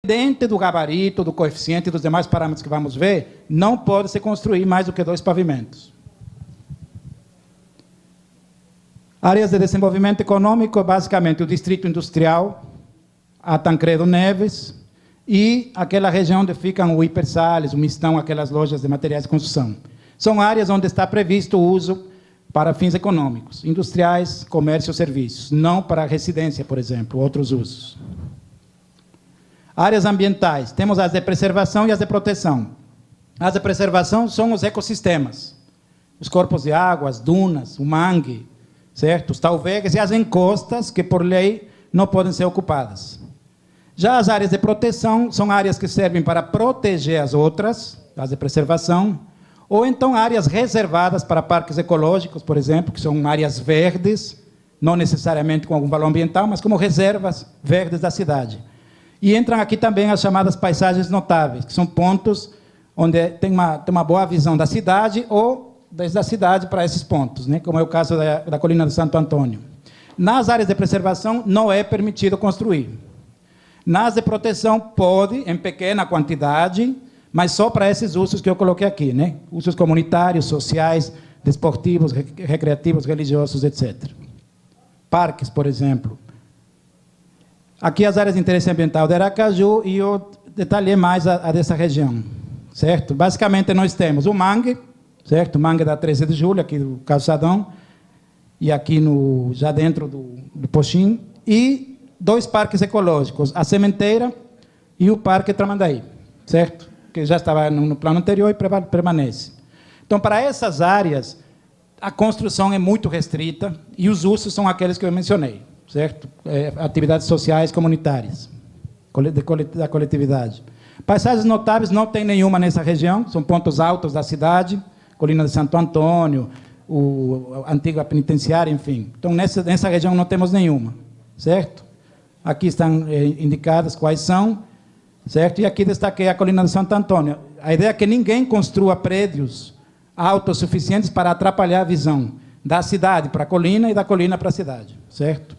independente do gabarito, do coeficiente e dos demais parâmetros que vamos ver, não pode se construir mais do que 2 pavimentos. Áreas de desenvolvimento econômico, basicamente o distrito industrial, a Tancredo Neves, e aquela região onde ficam o Hipersales, o Mistão, aquelas lojas de materiais de construção. São áreas onde está previsto o uso para fins econômicos, industriais, comércio e serviços, não para residência, por exemplo, outros usos. Áreas ambientais, temos as de preservação e as de proteção. As de preservação são os ecossistemas, os corpos de água, as dunas, o mangue, certo? Os talvegas e as encostas, que por lei não podem ser ocupadas. Já as áreas de proteção são áreas que servem para proteger as outras, as de preservação, ou então áreas reservadas para parques ecológicos, por exemplo, que são áreas verdes, não necessariamente com algum valor ambiental, mas como reservas verdes da cidade. E entram aqui também as chamadas paisagens notáveis, que são pontos onde tem uma boa visão da cidade ou desde a cidade para esses pontos, né? Como é o caso da colina de Santo Antônio. Nas áreas de preservação não é permitido construir. Nas de proteção pode, em pequena quantidade, mas só para esses usos que eu coloquei aqui, né? Usos comunitários, sociais, desportivos, recreativos, religiosos, etc. Parques, por exemplo. Aqui as áreas de interesse ambiental de Aracaju, e eu detalhei mais a dessa região, certo? Basicamente nós temos o mangue, certo? O mangue da 13 de julho, aqui do Calçadão, e aqui já dentro do Poxim, e 2 parques ecológicos, a Sementeira e o Parque Tramandaí, certo? Que já estava no plano anterior e permanece. Então, para essas áreas, a construção é muito restrita e os usos são aqueles que eu mencionei, certo? Atividades sociais comunitárias, da coletividade. Paisagens notáveis não tem nenhuma nessa região, são pontos altos da cidade, Colina de Santo Antônio, a antiga penitenciária, enfim. Então, nessa região não temos nenhuma, certo? Aqui estão indicadas quais são, certo? E aqui destaquei a colina de Santo Antônio. A ideia é que ninguém construa prédios autossuficientes para atrapalhar a visão da cidade para a colina e da colina para a cidade, certo?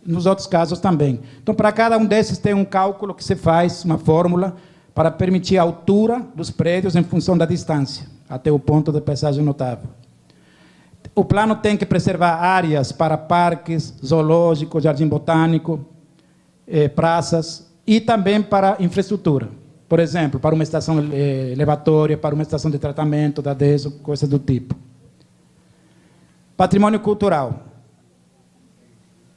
Nos outros casos também. Então, para cada um desses tem um cálculo que se faz, uma fórmula, para permitir a altura dos prédios em função da distância, até o ponto de paisagem notável. O plano tem que preservar áreas para parques, zoológico, jardim botânico, praças, e também para infraestrutura. Por exemplo, para uma estação elevatória, para uma estação de tratamento da DESO, coisa do tipo. Patrimônio cultural.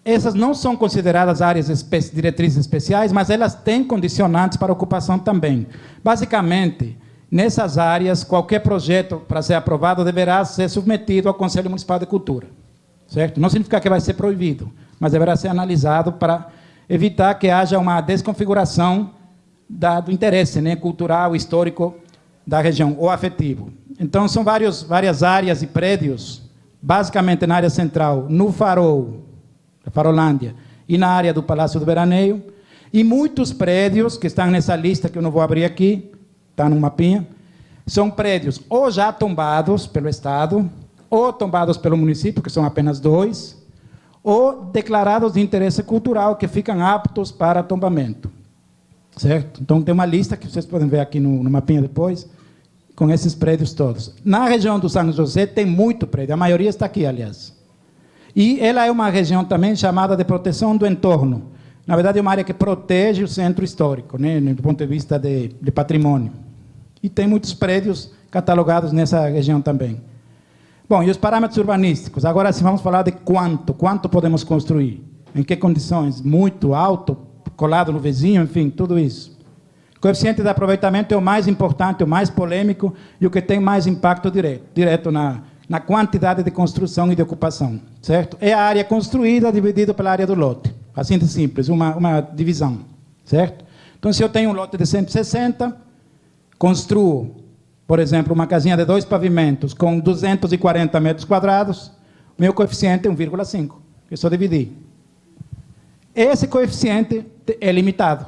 Essas não são consideradas áreas diretrizes especiais, mas elas têm condicionantes para ocupação também. Basicamente, nessas áreas, qualquer projeto para ser aprovado deverá ser submetido ao Conselho Municipal de Cultura, certo? Não significa que vai ser proibido, mas deverá ser analisado para evitar que haja uma desconfiguração do interesse, né, cultural, histórico da região, ou afetivo. Então, são várias áreas e prédios, basicamente na área central, no Farol, Farolândia, e na área do Palácio do Veraneio, e muitos prédios que estão nessa lista, que eu não vou abrir aqui, está no mapinha, são prédios ou já tombados pelo Estado, ou tombados pelo município, que são apenas 2, ou declarados de interesse cultural, que ficam aptos para tombamento, certo? Então, tem uma lista que vocês podem ver aqui no mapinha depois, com esses prédios todos. Na região do São José tem muito prédio, a maioria está aqui, aliás. E ela é uma região também chamada de proteção do entorno. Na verdade, é uma área que protege o centro histórico, né, do ponto de vista de patrimônio. E tem muitos prédios catalogados nessa região também. Bom, e os parâmetros urbanísticos? Agora sim vamos falar de quanto podemos construir, em que condições, muito, alto, colado no vizinho, enfim, tudo isso. O coeficiente de aproveitamento é o mais importante, o mais polêmico e o que tem mais impacto direto na quantidade de construção e de ocupação, certo? É a área construída dividida pela área do lote, assim de simples, uma divisão, certo? Então, se eu tenho um lote de 160, construo, por exemplo, uma casinha de 2 pavimentos com 240 metros quadrados, meu coeficiente é 1,5, eu só dividi. Esse coeficiente é limitado.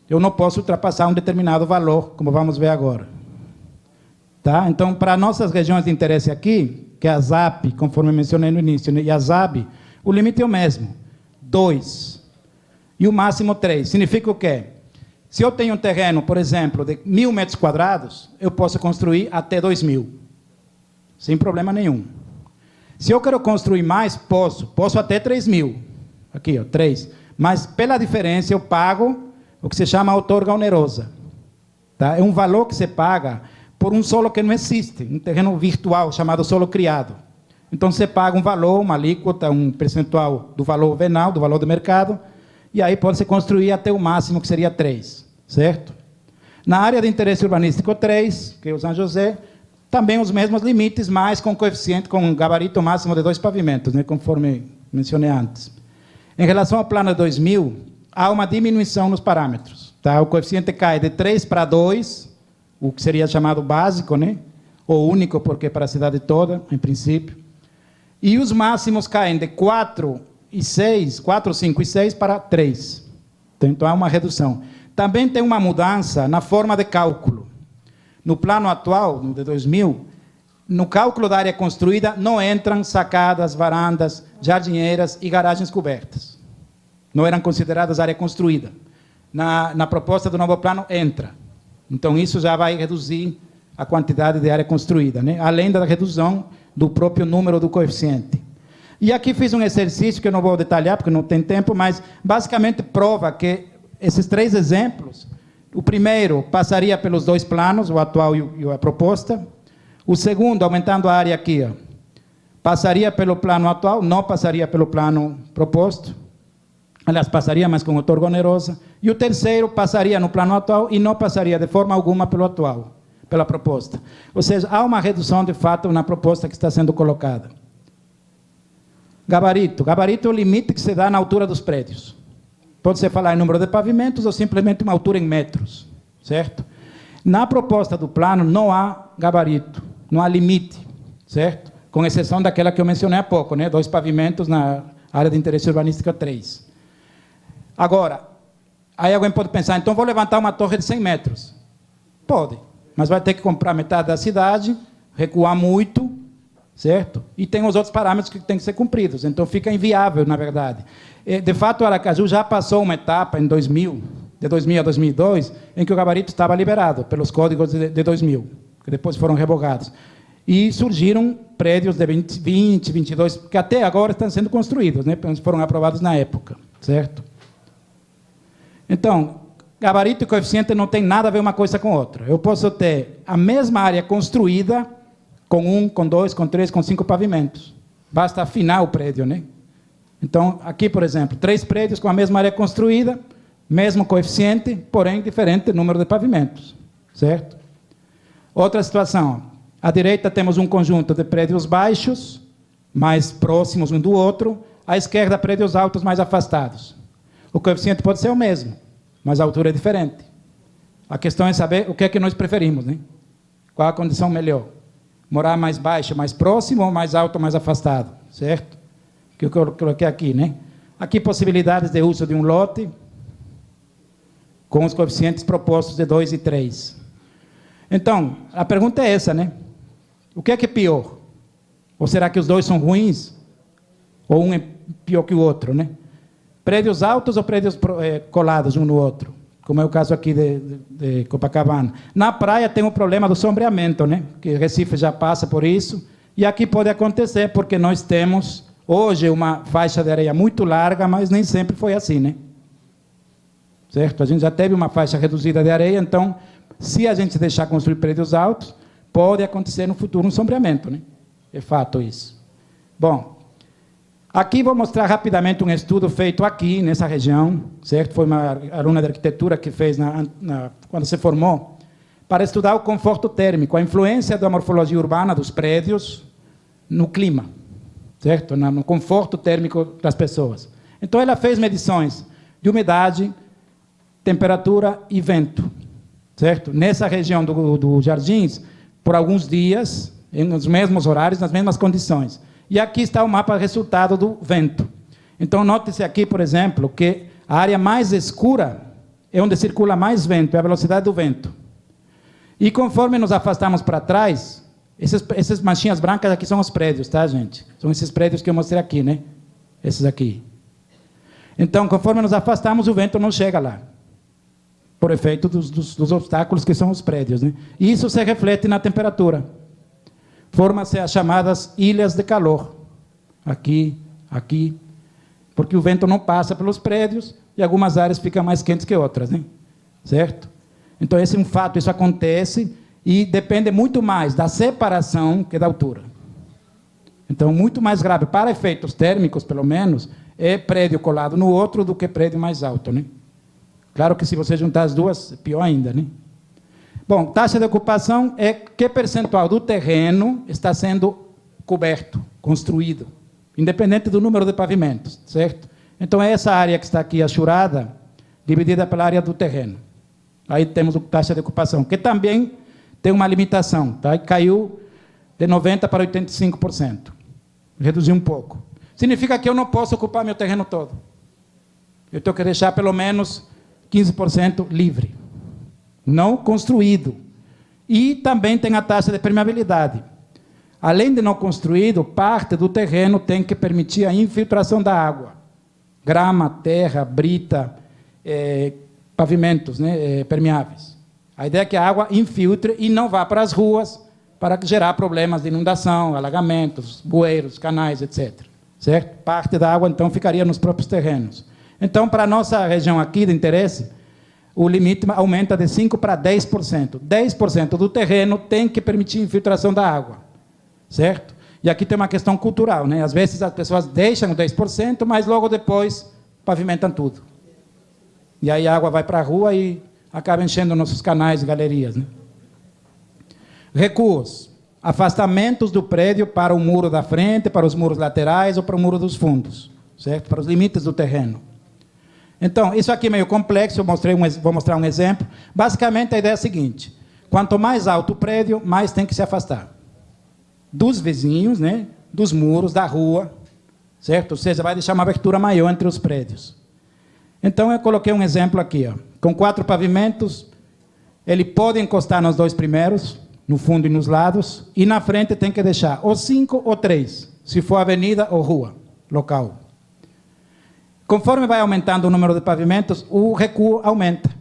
Eu não posso ultrapassar um determinado valor, como vamos ver agora. Tá? Então, para nossas regiões de interesse aqui, que é a ZAP, conforme eu mencionei no início, né, e a ZAB, o limite é o mesmo, 2. E o máximo 3. Significa o quê? Se eu tenho um terreno, por exemplo, de 1.000 metros quadrados, eu posso construir até 2.000, sem problema nenhum. Se eu quero construir mais, posso até 3.000. Aqui, ó, 3. Mas, pela diferença, eu pago o que se chama outorga onerosa. Tá? É um valor que se paga por um solo que não existe, um terreno virtual chamado solo criado. Então, você paga um valor, uma alíquota, um percentual do valor venal, do valor do mercado, e aí pode-se construir até o máximo, que seria 3, certo? Na área de interesse urbanístico 3, que é o São José, também os mesmos limites, mas com coeficiente, com um gabarito máximo de 2 pavimentos, né, conforme mencionei antes. Em relação ao plano de 2000, há uma diminuição nos parâmetros. Tá? O coeficiente cai de 3 para 2, o que seria chamado básico, né? Ou único, porque é para a cidade toda, em princípio. E os máximos caem de 4, 5 e 6 para 3. Então, há uma redução. Também tem uma mudança na forma de cálculo. No plano atual, no de 2000, no cálculo da área construída, não entram sacadas, varandas, jardineiras e garagens cobertas. Não eram consideradas área construída. Na proposta do novo plano, entra. Então, isso já vai reduzir a quantidade de área construída, né? Além da redução do próprio número do coeficiente. E aqui fiz um exercício que eu não vou detalhar, porque não tem tempo, mas basicamente prova que esses 3 exemplos, o primeiro passaria pelos 2 planos, o atual e a proposta. O segundo, aumentando a área aqui, ó, passaria pelo plano atual, não passaria pelo plano proposto. Aliás, passaria, mas com outorga onerosa. E o terceiro passaria no plano atual e não passaria de forma alguma pelo atual, pela proposta. Ou seja, há uma redução, de fato, na proposta que está sendo colocada. Gabarito. Gabarito é o limite que se dá na altura dos prédios. Pode-se falar em número de pavimentos ou simplesmente uma altura em metros, certo? Na proposta do plano não há gabarito, não há limite, certo? Com exceção daquela que eu mencionei há pouco, né? 2 pavimentos na área de interesse urbanística 3. Agora, aí alguém pode pensar, então vou levantar uma torre de 100 metros. Pode, mas vai ter que comprar metade da cidade, recuar muito, certo? E tem os outros parâmetros que têm que ser cumpridos, então fica inviável, na verdade. De fato, o Aracaju já passou uma etapa em 2000, de 2000 a 2002, em que o gabarito estava liberado pelos códigos de 2000, que depois foram revogados. E surgiram prédios de 20, 22, que até agora estão sendo construídos, né? Foram aprovados na época, certo? Então, gabarito e coeficiente não tem nada a ver uma coisa com outra. Eu posso ter a mesma área construída com 1, com 2, com 3, com 5 pavimentos. Basta afinar o prédio, né? Então, aqui, por exemplo, 3 prédios com a mesma área construída, mesmo coeficiente, porém diferente número de pavimentos, certo? Outra situação, à direita temos um conjunto de prédios baixos, mais próximos um do outro, à esquerda prédios altos mais afastados. O coeficiente pode ser o mesmo, mas a altura é diferente. A questão é saber o que é que nós preferimos, né? Qual a condição melhor? Morar mais baixo, mais próximo, ou mais alto, mais afastado, certo? Que eu coloquei aqui, né? Aqui, possibilidades de uso de um lote, com os coeficientes propostos de 2 e 3. Então, a pergunta é essa, né? O que é pior? Ou será que os dois são ruins? Ou um é pior que o outro, né? Prédios altos ou prédios colados um no outro? Como é o caso aqui de Copacabana. Na praia tem o problema do sombreamento, né? Que Recife já passa por isso. E aqui pode acontecer, porque nós temos hoje uma faixa de areia muito larga, mas nem sempre foi assim, né? Certo? A gente já teve uma faixa reduzida de areia, então, se a gente deixar construir prédios altos, pode acontecer no futuro um sombreamento, né? É fato isso. Bom, aqui vou mostrar rapidamente um estudo feito aqui, nessa região, certo? Foi uma aluna de arquitetura que fez quando se formou, para estudar o conforto térmico, a influência da morfologia urbana dos prédios no clima, certo? No conforto térmico das pessoas. Então, ela fez medições de umidade, temperatura e vento, certo? Nessa região do Jardins, por alguns dias, nos mesmos horários, nas mesmas condições. E aqui está o mapa resultado do vento. Então, note-se aqui, por exemplo, que a área mais escura é onde circula mais vento, é a velocidade do vento. E conforme nos afastamos para trás, essas manchinhas brancas aqui são os prédios, tá, gente? São esses prédios que eu mostrei aqui, né? Esses aqui. Então, conforme nos afastamos, o vento não chega lá. por efeito dos obstáculos que são os prédios, né? E isso se reflete na temperatura. Formam-se as chamadas ilhas de calor. Aqui, aqui, porque o vento não passa pelos prédios e algumas áreas ficam mais quentes que outras, né? Certo? Então, esse é um fato, isso acontece e depende muito mais da separação que da altura. Então, muito mais grave, para efeitos térmicos, pelo menos, é prédio colado no outro do que prédio mais alto, né? Claro que se você juntar as duas, é pior ainda, né? Bom, taxa de ocupação é que percentual do terreno está sendo coberto, construído, independente do número de pavimentos, certo? Então, é essa área que está aqui achurada, dividida pela área do terreno. Aí temos a taxa de ocupação, que também tem uma limitação, tá? Caiu de 90% para 85%. Reduziu um pouco. Significa que eu não posso ocupar meu terreno todo. Eu tenho que deixar pelo menos 15% livre, não construído. E também tem a taxa de permeabilidade. Além de não construído, parte do terreno tem que permitir a infiltração da água. Grama, terra, brita, pavimentos, né, permeáveis. A ideia é que a água infiltre e não vá para as ruas para gerar problemas de inundação, alagamentos, bueiros, canais, etc. Certo? Parte da água, então, ficaria nos próprios terrenos. Então, para a nossa região aqui de interesse, o limite aumenta de 5% para 10%. 10% do terreno tem que permitir a infiltração da água. Certo? E aqui tem uma questão cultural, né? Às vezes as pessoas deixam o 10%, mas logo depois pavimentam tudo. E aí a água vai para a rua e acaba enchendo nossos canais e galerias, né? Recuos. Afastamentos do prédio para o muro da frente, para os muros laterais ou para o muro dos fundos, certo? Para os limites do terreno. Então, isso aqui é meio complexo, vou mostrar um exemplo. Basicamente, a ideia é a seguinte: quanto mais alto o prédio, mais tem que se afastar dos vizinhos, né? Dos muros, da rua, certo? Ou seja, vai deixar uma abertura maior entre os prédios. Então, eu coloquei um exemplo aqui, ó. Com 4 pavimentos, ele pode encostar nos 2 primeiros, no fundo e nos lados, e na frente tem que deixar ou 5 ou 3, se for avenida ou rua, local. Conforme vai aumentando o número de pavimentos, o recuo aumenta.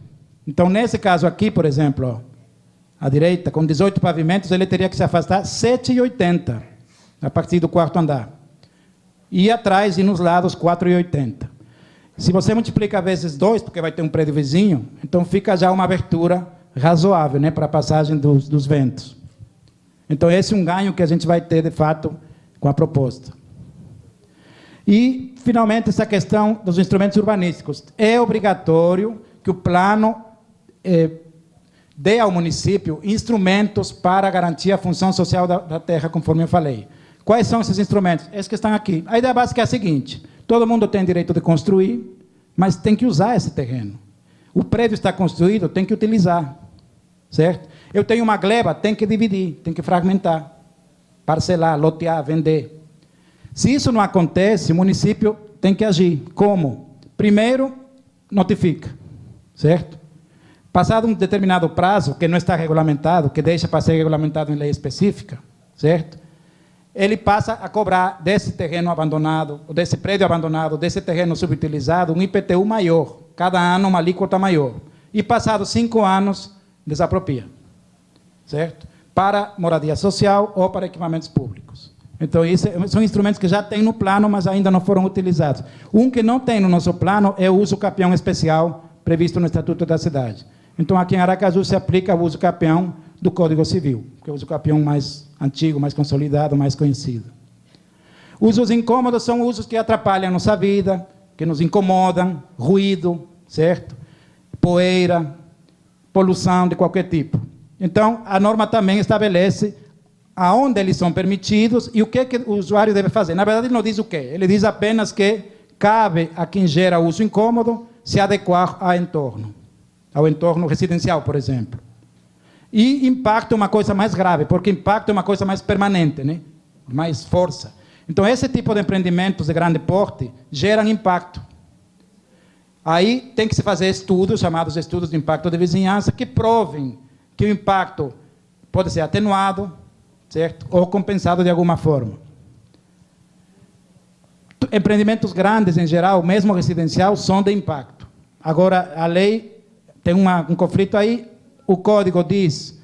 Então, nesse caso aqui, por exemplo, ó, à direita, com 18 pavimentos, ele teria que se afastar 7,80, a partir do 4º andar. E atrás e nos lados, 4,80. Se você multiplica vezes 2, porque vai ter um prédio vizinho, então fica já uma abertura razoável, né, para a passagem dos ventos. Então, esse é um ganho que a gente vai ter, de fato, com a proposta. E, finalmente, essa questão dos instrumentos urbanísticos. É obrigatório que o plano dê ao município instrumentos para garantir a função social da terra, conforme eu falei. Quais são esses instrumentos? Esses que estão aqui. A ideia básica é a seguinte: todo mundo tem direito de construir, mas tem que usar esse terreno. O prédio está construído, tem que utilizar. Certo? Eu tenho uma gleba, tem que dividir, tem que fragmentar, parcelar, lotear, vender. Se isso não acontece, o município tem que agir. Como? Primeiro, notifica, certo? Passado um determinado prazo, que não está regulamentado, que deixa para ser regulamentado em lei específica, certo? Ele passa a cobrar desse terreno abandonado, desse prédio abandonado, desse terreno subutilizado, um IPTU maior, cada ano uma alíquota maior. E passados 5 anos, desapropria, certo? Para moradia social ou para equipamentos públicos. Então, isso são instrumentos que já tem no plano, mas ainda não foram utilizados. Um que não tem no nosso plano é o uso capião especial, previsto no Estatuto da Cidade. Então, aqui em Aracaju se aplica o uso capião do Código Civil, que é o uso capião mais antigo, mais consolidado, mais conhecido. Usos incômodos são usos que atrapalham a nossa vida, que nos incomodam, ruído, certo? Poeira, poluição de qualquer tipo. Então, a norma também estabelece aonde eles são permitidos e o que o usuário deve fazer. Na verdade, ele não diz o quê, ele diz apenas que cabe a quem gera uso incômodo se adequar ao entorno residencial, por exemplo. E impacto é uma coisa mais grave, porque impacto é uma coisa mais permanente, né? Mais força. Então, esse tipo de empreendimentos de grande porte geram impacto. Aí tem que se fazer estudos, chamados estudos de impacto de vizinhança, que provem que o impacto pode ser atenuado, certo? Ou compensado de alguma forma. Empreendimentos grandes, em geral, mesmo residencial, são de impacto. Agora, a lei tem um conflito aí. O código diz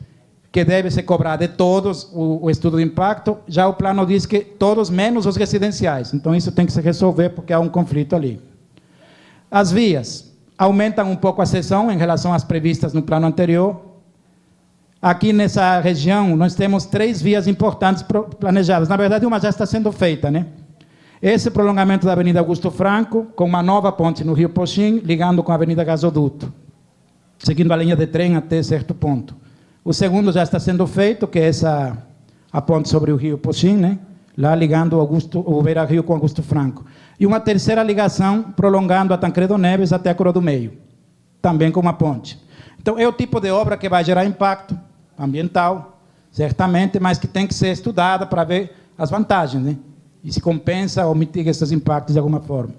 que deve se cobrar de todos o estudo de impacto, já o plano diz que todos menos os residenciais. Então, isso tem que se resolver porque há um conflito ali. As vias aumentam um pouco a seção em relação às previstas no plano anterior. Aqui nessa região, nós temos 3 vias importantes planejadas. Na verdade, uma já está sendo feita, né? Esse prolongamento da Avenida Augusto Franco, com uma nova ponte no Rio Poxim, ligando com a Avenida Gasoduto, seguindo a linha de trem até certo ponto. O segundo já está sendo feito, que é a ponte sobre o Rio Poxim, né? Lá ligando o Beira-Rio com Augusto Franco. E uma terceira ligação, prolongando a Tancredo Neves até a Coroa do Meio, também com uma ponte. Então, é o tipo de obra que vai gerar impacto ambiental, certamente, mas que tem que ser estudada para ver as vantagens, né? E se compensa ou mitiga esses impactos de alguma forma.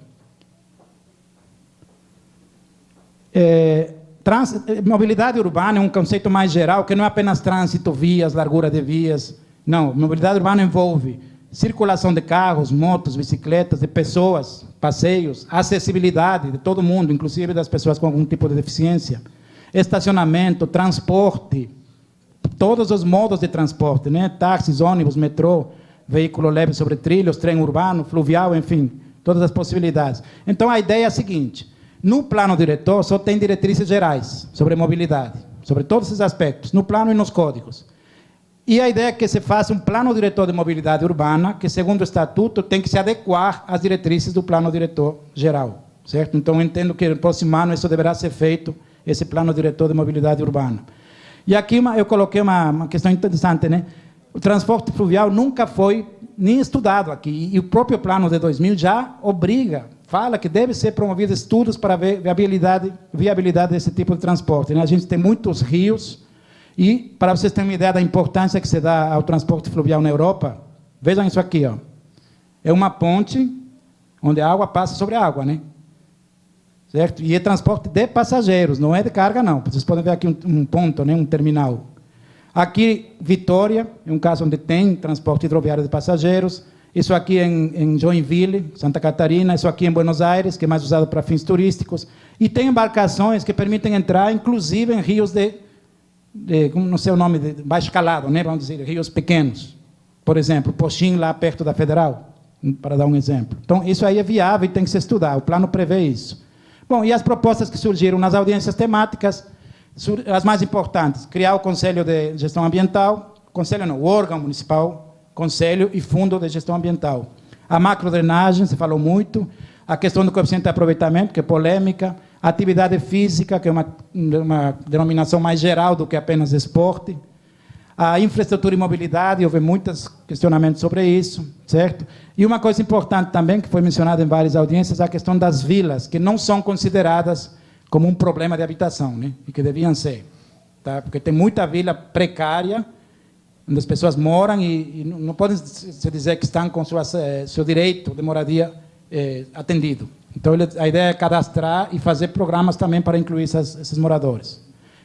Mobilidade urbana é um conceito mais geral, que não é apenas trânsito, vias, largura de vias. Não, mobilidade urbana envolve circulação de carros, motos, bicicletas, de pessoas, passeios, acessibilidade de todo mundo, inclusive das pessoas com algum tipo de deficiência, estacionamento, transporte, todos os modos de transporte, né? Táxis, ônibus, metrô, veículo leve sobre trilhos, trem urbano, fluvial, enfim, todas as possibilidades. Então, a ideia é a seguinte: no plano diretor só tem diretrizes gerais sobre mobilidade, sobre todos esses aspectos, no plano e nos códigos. E a ideia é que se faça um plano diretor de mobilidade urbana, que, segundo o estatuto, tem que se adequar às diretrizes do plano diretor geral, certo? Então, eu entendo que no próximo ano isso deverá ser feito, esse plano diretor de mobilidade urbana. E aqui eu coloquei uma questão interessante, né? O transporte fluvial nunca foi nem estudado aqui, e o próprio plano de 2000 já obriga, fala que deve ser promovido estudos para ver viabilidade desse tipo de transporte, né? A gente tem muitos rios, e para vocês terem uma ideia da importância que se dá ao transporte fluvial na Europa, vejam isso aqui, ó. É uma ponte onde a água passa sobre a água, né? Certo? E é transporte de passageiros, não é de carga, não. Vocês podem ver aqui um ponto, né? Um terminal. Aqui, Vitória, é um caso onde tem transporte hidroviário de passageiros. Isso aqui em Joinville, Santa Catarina. Isso aqui em Buenos Aires, que é mais usado para fins turísticos. E tem embarcações que permitem entrar, inclusive, em rios não sei o nome, de baixo calado, né? Vamos dizer, rios pequenos. Por exemplo, Poxim, lá perto da Federal, para dar um exemplo. Então, isso aí é viável e tem que se estudar. O plano prevê isso. Bom, e as propostas que surgiram nas audiências temáticas, as mais importantes: criar o Conselho de Gestão Ambiental, Conselho não, o órgão municipal, Conselho e Fundo de Gestão Ambiental. A macrodrenagem, se falou muito, a questão do coeficiente de aproveitamento, que é polêmica, a atividade física, que é uma denominação mais geral do que apenas esporte, a infraestrutura e mobilidade, houve muitos questionamentos sobre isso, certo? E uma coisa importante também, que foi mencionada em várias audiências, a questão das vilas, que não são consideradas como um problema de habitação, né? E que deviam ser, tá? Porque tem muita vila precária, onde as pessoas moram e não podem se dizer que estão com seu direito de moradia atendido. Então, a ideia é cadastrar e fazer programas também para incluir esses moradores.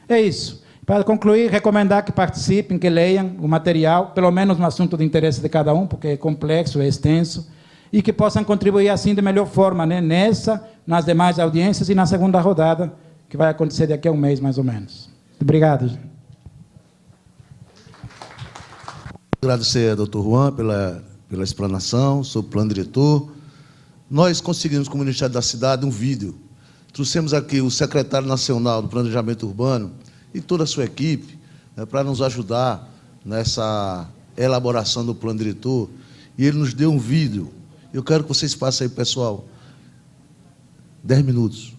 É isso. Para concluir, recomendar que participem, que leiam o material, pelo menos no assunto de interesse de cada um, porque é complexo, é extenso, e que possam contribuir assim de melhor forma, né? Nessa, nas demais audiências e na segunda rodada, que vai acontecer daqui a um mês, mais ou menos. Obrigado. Agradecer ao doutor Juan pela explanação sobre o plano diretor. Nós conseguimos, com o Ministério da Cidade, um vídeo. Trouxemos aqui o secretário nacional do Planejamento Urbano e toda a sua equipe, né, para nos ajudar nessa elaboração do plano diretor. E ele nos deu um vídeo. Eu quero que vocês passem aí, pessoal, 10 minutos.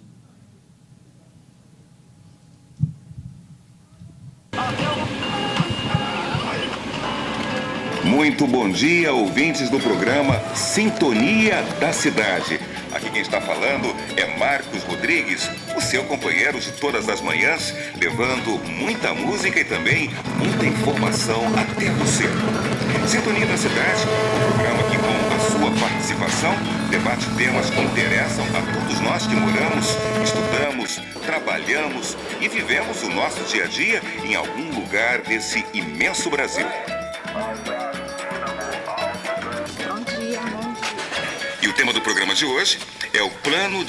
Muito bom dia, ouvintes do programa Sintonia da Cidade. Aqui quem está falando é Marcos Rodrigues, o seu companheiro de todas as manhãs, levando muita música e também muita informação até você. Sintonia da Cidade, um programa que, com a sua participação, debate temas que interessam a todos nós que moramos, estudamos, trabalhamos e vivemos o nosso dia a dia em algum lugar desse imenso Brasil. E o tema do programa de hoje é o plano de